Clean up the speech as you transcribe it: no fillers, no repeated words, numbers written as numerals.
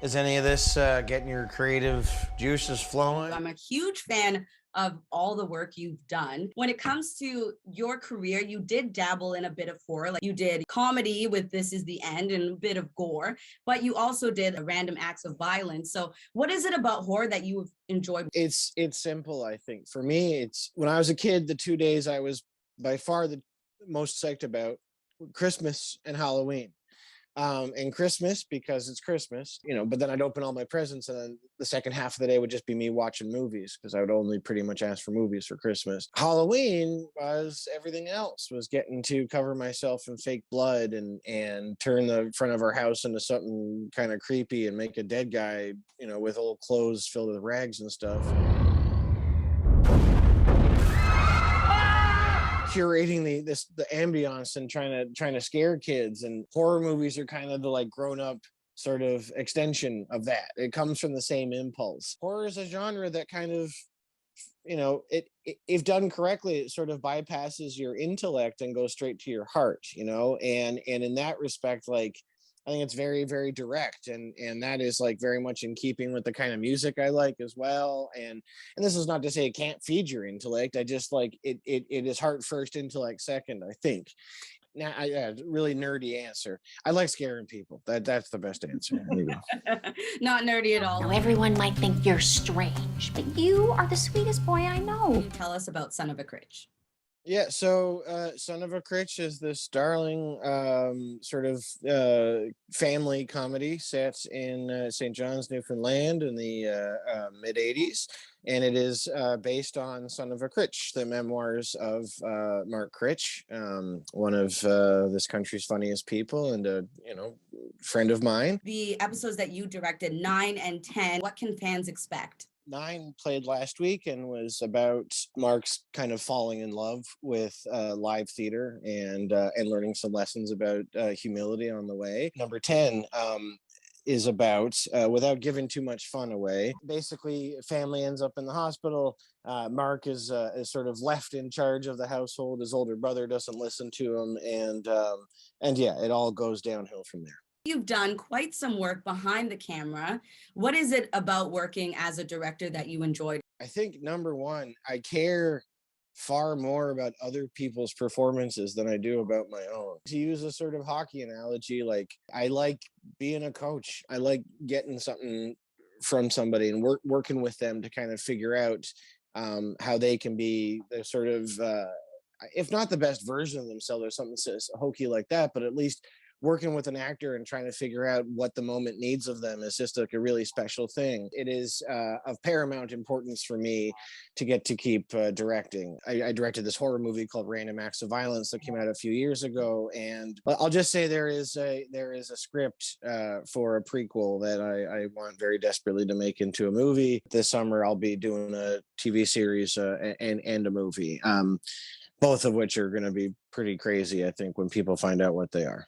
Is any of this getting your creative juices flowing? I'm a huge fan of all the work you've done. When it comes to your career, you did dabble in a bit of horror. Like you did comedy with This Is the End and a bit of gore, but you also did random acts of violence. So what is it about horror that you have enjoyed? It's simple, I think. For me, it's when I was a kid, the 2 days I was by far the most psyched about Christmas and Halloween. And Christmas because it's Christmas, but then I'd open all my presents and then the second half of the day would just be me watching movies because I would only pretty much ask for movies for Christmas. Halloween was everything else, was getting to cover myself in fake blood and turn the front of our house into something kind of creepy and make a dead guy, with old clothes filled with rags and stuff. Curating the ambiance and trying to scare kids, and horror movies are kind of the like grown up sort of extension of that. It comes from the same impulse. Horror is a genre that kind of, if done correctly, it sort of bypasses your intellect and goes straight to your heart, and in that respect, like, I think it's very, very direct, and that is like very much in keeping with the kind of music I like as well. And this is not to say it can't feed your intellect. I just like it is heart first, intellect second, I think. Now, really nerdy answer. I like scaring people. That's the best answer. There you go. Not nerdy at all. Now, everyone might think you're strange, but you are the sweetest boy I know. Tell us about Son of a Critch. Yeah, so Son of a Critch is this darling sort of family comedy set in St. John's, Newfoundland in the mid 80s. And it is based on Son of a Critch, the memoirs of Mark Critch, one of this country's funniest people and a friend of mine. The episodes that you directed, 9 and 10, what can fans expect? 9 played last week and was about Mark's kind of falling in love with live theater and learning some lessons about humility on the way. Number 10 is about, without giving too much fun away, basically family ends up in the hospital. Mark is sort of left in charge of the household. His older brother doesn't listen to him, and yeah, it all goes downhill from there. You've done quite some work behind the camera. What is it about working as a director that you enjoyed? I think number one, I care far more about other people's performances than I do about my own. To use a sort of hockey analogy, like I like being a coach. I like getting something from somebody and working with them to kind of figure out how they can be the sort of, if not the best version of themselves or something hokey like that, but at least working with an actor and trying to figure out what the moment needs of them is just like a really special thing. It is of paramount importance for me to get to keep directing. I directed this horror movie called Random Acts of Violence that came out a few years ago, and I'll just say there is a script for a prequel that I want very desperately to make into a movie. This summer I'll be doing a TV series and a movie, both of which are going to be pretty crazy, I think, when people find out what they are.